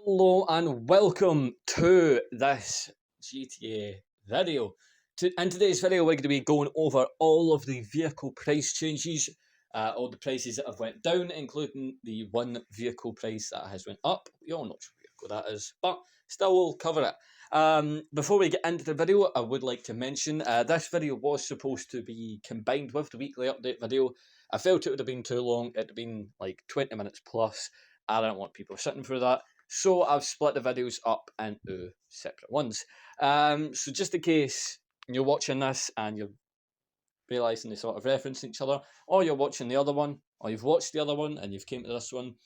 Hello and welcome to this GTA video. In today's video we're going to be going over all of the vehicle price changes, all the prices that have went down, including the one vehicle price that has went up. You all know which vehicle that is, but still we'll cover it. Before we get into the video, I would like to mention this video was supposed to be combined with the weekly update video. I felt it would have been too long. It would have been like 20 minutes plus. I don't want people sitting through that. So I've split the videos up into separate ones. So just in case you're watching this and you're realising they sort of reference each other, or you're watching the other one, or you've watched the other one and you've came to this one,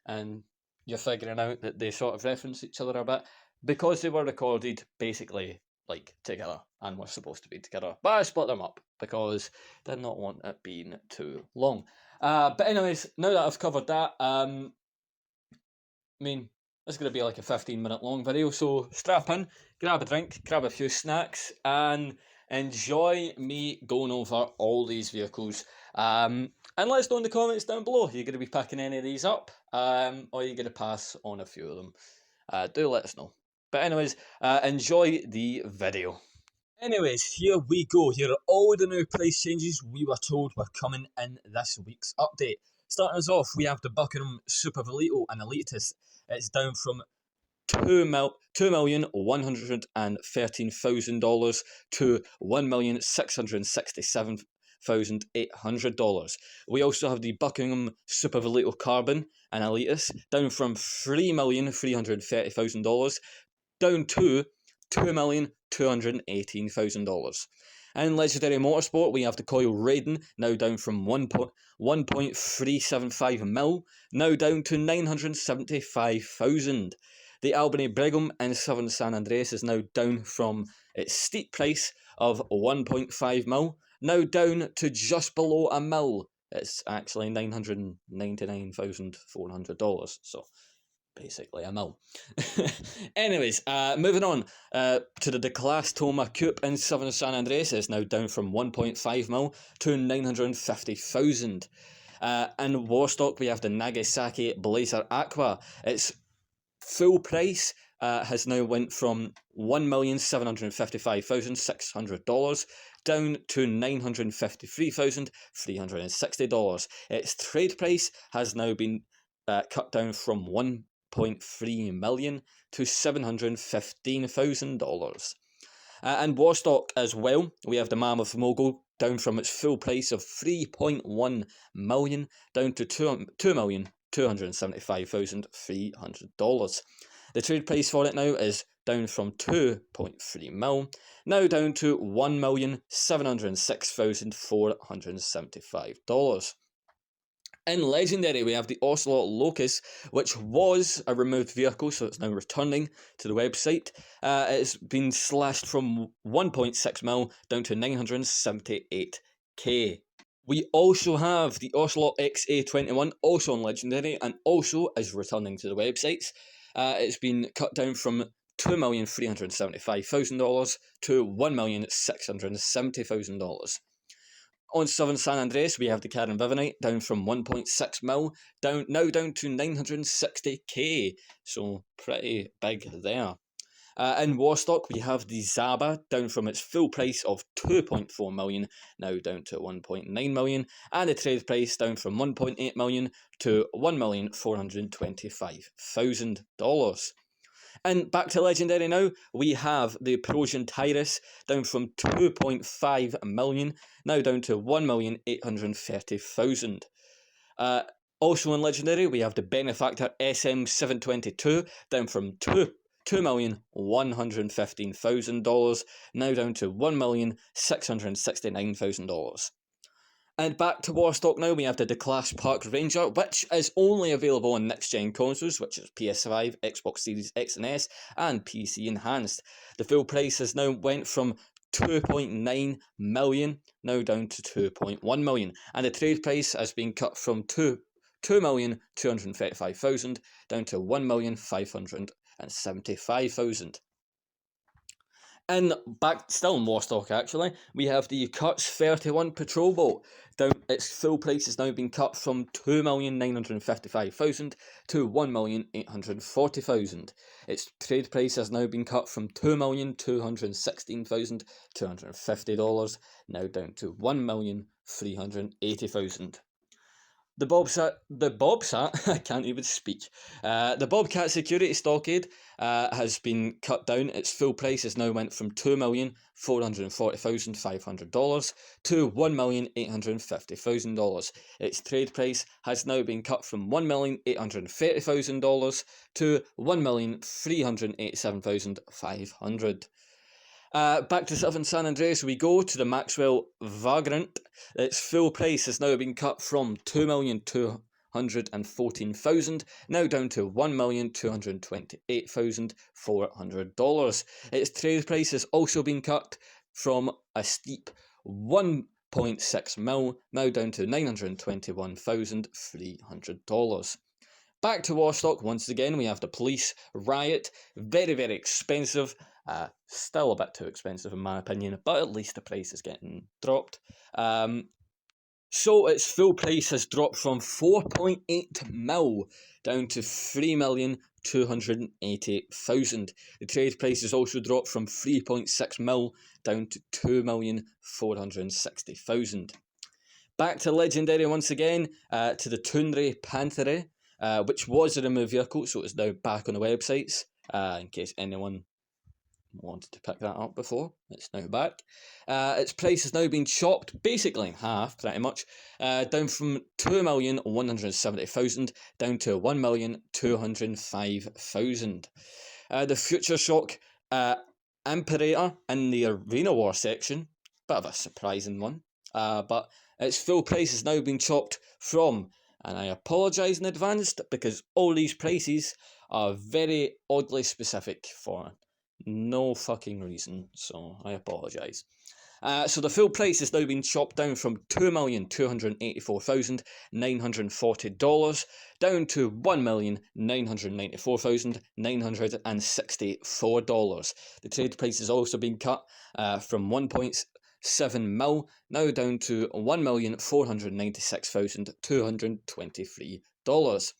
and you're figuring out that they sort of reference each other a bit, because they were recorded basically like together and were supposed to be together. But I split them up because I did not want it being too long. But anyways, now that I've covered that, it's going to be like a 15-minute long video, so strap in, grab a drink, grab a few snacks, and enjoy me going over all these vehicles. And let us know in the comments down below, you're going to be picking any of these up, or you're going to pass on a few of them. Do let us know. But anyways, enjoy the video. Anyways, here we go. Here are all the new price changes we were told were coming in this week's update. Starting us off, we have the Buckingham Super Velito and Elitist. It's down from $2,113,000 to $1,667,800. We also have the Buckingham Super Velito Carbon and Elitist down from $3,330,000 down to $2,218,000. In Legendary Motorsport, we have the Coil Raiden, now down from 1.375 mil, now down to 975,000. The Albany Brigham in Southern San Andreas is now down from its steep price of 1.5 mil, now down to just below a mil. It's actually $999,400, so basically a mil. Anyways, moving on to the Declass Toma Coupe in Southern San Andreas is now down from 1.5 mil to 950,000. In Warstock, we have the Nagasaki Blazer Aqua. Its full price has now went from $1,755,600 down to $953,360. Its trade price has now been cut down from $1.3 million to $715,000. In Warstock as well, we have the Mammoth Mogul down from its full price of $3.1 million down to $2,275,300. The trade price for it now is down from $2.3 million, now down to $1,706,475. In Legendary, we have the Ocelot Locus, which was a removed vehicle, so it's now returning to the website. It's been slashed from 1.6 mil down to 978k. We also have the Ocelot XA21, also on Legendary, and also is returning to the websites. It's been cut down from $2,375,000 to $1,670,000. On Southern San Andreas, we have the Karen Vivanite down from 1.6 mil, now down to 960k, so pretty big there. In Warstock, we have the Zaba down from its full price of $2.4 million, now down to $1.9 million, and the trade price down from $1.8 million to $1,425,000. And back to Legendary now, we have the Prosian Tyrus down from 2.5 million, now down to 1,830,000. Also in Legendary, we have the Benefactor SM722 down from $2,115,000, now down to $1,669,000. And back to Warstock now, we have the Declass Park Ranger, which is only available on next-gen consoles, which is PS5, Xbox Series X and S, and PC Enhanced. The full price has now went from 2.9 million, now down to 2.1 million, and the trade price has been cut from 2,235,000 down to 1,575,000. And back still in Warstock, actually, we have the Cuts 31 patrol boat. Down, its full price has now been cut from 2,955,000 to 1,840,000. Its trade price has now been cut from $2,216,250, now down to $1,380,000. The Bobcat, I can't even speak. The Bobcat security stockade has been cut down. Its full price has now went from $2,440,500 to $1,850,000. Its trade price has now been cut from $1,830,000 to $1,387,500. Back to Southern San Andreas we go, to the Maxwell Vagrant. Its full price has now been cut from $2,214,000, now down to $1,228,400. Its trade price has also been cut from a steep 1.6 mil, now down to $921,300. Back to Warstock once again, we have the Police Riot. Very, very expensive. Still a bit too expensive in my opinion, but at least the price is getting dropped. So its full price has dropped from 4.8 mil down to 3,280,000. The trade price has also dropped from 3.6 mil down to 2,460,000. Back to Legendary once again, to the Tundra Panthera, which was a removed vehicle, so it's now back on the websites, in case anyone wanted to pick that up before. It's now back. Its price has now been chopped basically in half, pretty much, down from 2,170,000 down to 1,205,000. The Future Shock Imperator in the Arena War section, bit of a surprising one, but its full price has now been chopped from, and I apologise in advance because all these prices are very oddly specific for no fucking reason, so I apologise. So the full price has now been chopped down from $2,284,940 down to $1,994,964. The trade price has also been cut from 1.7 mil, now down to $1,496,223.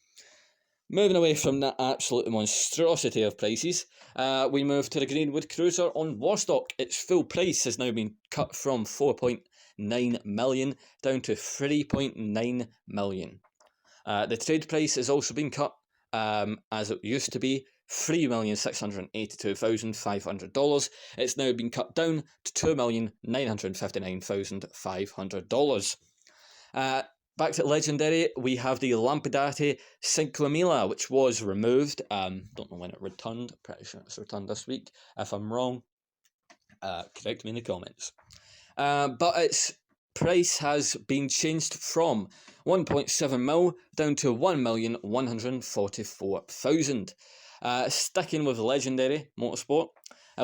Moving away from that absolute monstrosity of prices, we move to the Greenwood Cruiser on Warstock. Its full price has now been cut from 4.9 million down to 3.9 million. The trade price has also been cut, as it used to be, $3,682,500. It's now been cut down to $2,959,500. Back to Legendary, we have the Lampadati Cinquemila, which was removed. Don't know when it returned. Pretty sure it's returned this week. If I'm wrong, correct me in the comments. But its price has been changed from 1.7 mil down to 1,144,000. Sticking with Legendary Motorsport,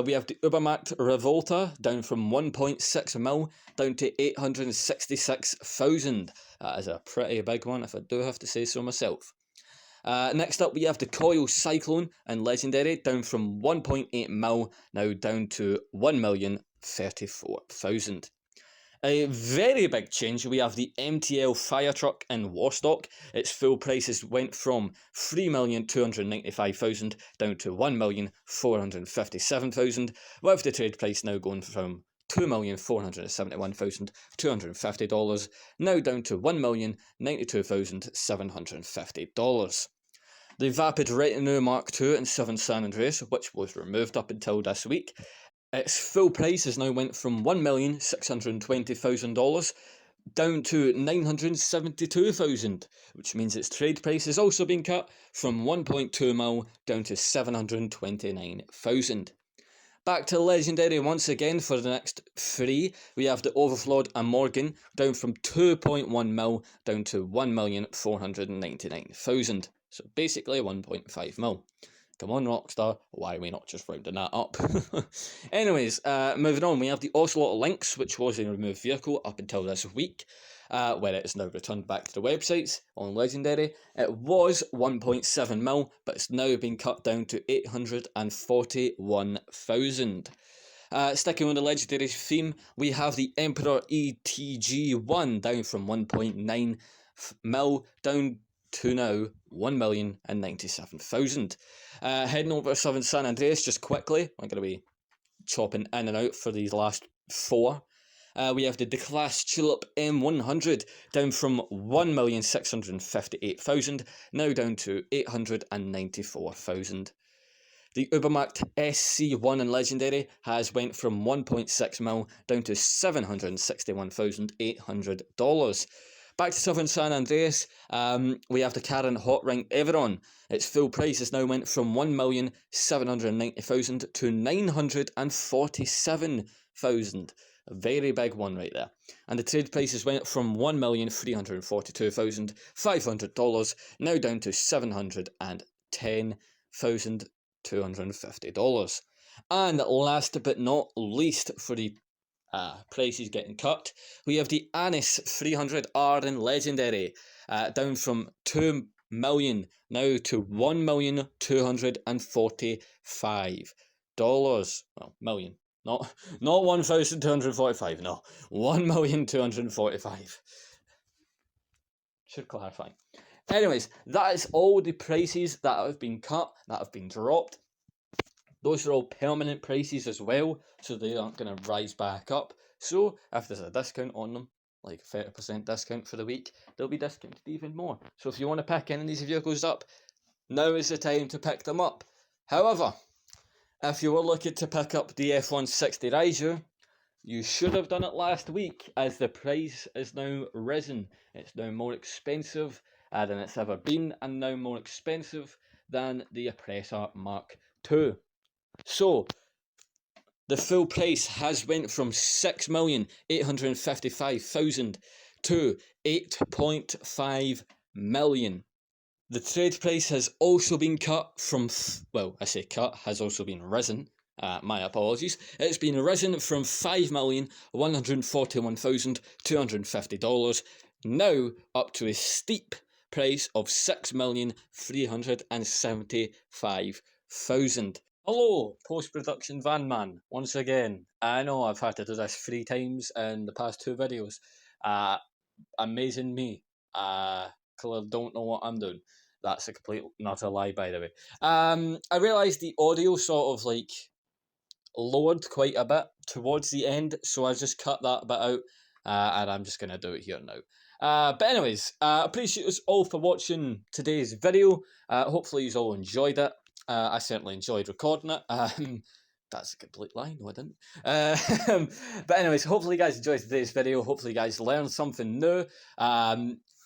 we have the Ubermacht Revolta down from 1.6 mil down to 866,000. That is a pretty big one, if I do have to say so myself. Next up, we have the Coil Cyclone and Legendary down from 1.8 mil now down to 1,034,000. A very big change, we have the MTL Fire Truck in Warstock. Its full prices went from 3,295,000 down to 1,457,000, with the trade price now going from $2,471,250, now down to $1,092,750. The Vapid Retinue Mark II in Southern San Andreas, which was removed up until this week, its full price has now went from $1,620,000 down to $972,000, which means its trade price has also been cut from 1.2 mil down to $729,000. Back to Legendary once again for the next three. We have the Overflod and Morgan down from 2.1 mil down to 1,499,000. So basically 1.5 mil. Come on, Rockstar, why are we not just rounding that up? Anyways, moving on, we have the Ocelot Lynx, which was a removed vehicle up until this week, where it is now returned back to the websites on Legendary. It was 1.7 mil, but it's now been cut down to 841,000. Sticking on the legendary theme, we have the Emperor ETG1 down from 1.9 mil down to now 1,097,000. Heading over to Southern San Andreas just quickly. I'm going to be chopping in and out for these last four. We have the Declass Tulip M100 down from 1,658,000, now down to 894,000. The Ubermacht SC1 in Legendary has went from 1.6 mil down to $761,800. Back to Southern San Andreas, we have the Karen Hot Ring Everon. Its full price has now went from 1,790,000 to 947,000. A very big one right there. And the trade prices went from $1,342,500 now down to $710,250. And last but not least, for the prices getting cut, we have the Anis 300R in Legendary, down from 2 million now to $1,245,000. Well, million. Not 1,245, no. 1,245. Should clarify. Anyways, that is all the prices that have been cut, that have been dropped. Those are all permanent prices as well, so they aren't going to rise back up. So if there's a discount on them, like a 30% discount for the week, they'll be discounted even more. So if you want to pick any of these vehicles up, now is the time to pick them up. However, if you were looking to pick up the F-160 Riser, you should have done it last week, as the price is now risen. It's now more expensive than it's ever been, and now more expensive than the Oppressor Mark II. So, the full price has went from 6,855,000 to 8.5 million. The trade price has also been cut from, well, I say cut, has also been risen. My apologies. It's been risen from $5,141,250 now up to a steep price of $6,375,000. Hello, post-production van man. Once again, I know I've had to do this 3 times in the past 2 videos. Amazing me. Clearly don't know what I'm doing. That's a complete not a lie, by the way. I realised the audio sort of like lowered quite a bit towards the end, so I just cut that bit out, and I'm just going to do it here now. But anyways, appreciate us all for watching today's video. Hopefully you all enjoyed it. I certainly enjoyed recording it. That's a complete lie, no I didn't. But anyways, hopefully you guys enjoyed today's video. Hopefully you guys learned something new.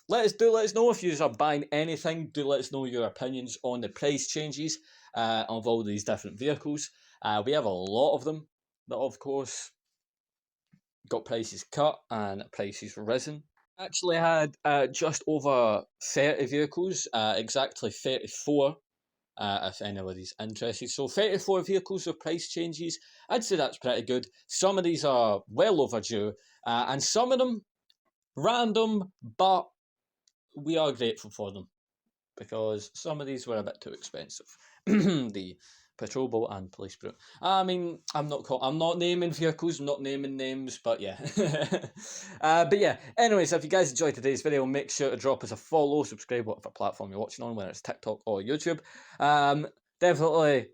Let us know if you are buying anything. Do let us know your opinions on the price changes of all these different vehicles. We have a lot of them that, of course, got prices cut and prices risen. Actually had just over 30 vehicles, exactly 34, if anybody's interested. So 34 vehicles with price changes. I'd say that's pretty good. Some of these are well overdue, and some of them random, but we are grateful for them, because some of these were a bit too expensive. The patrol boat and police boat. I mean, I'm not naming vehicles, I'm not naming names, but yeah. But yeah, anyways, if you guys enjoyed today's video, make sure to drop us a follow, subscribe, whatever platform you're watching on, whether it's TikTok or YouTube. Definitely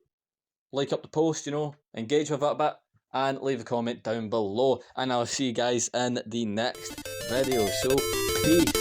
like up the post, engage with it a bit, and leave a comment down below. And I'll see you guys in the next video. So, peace.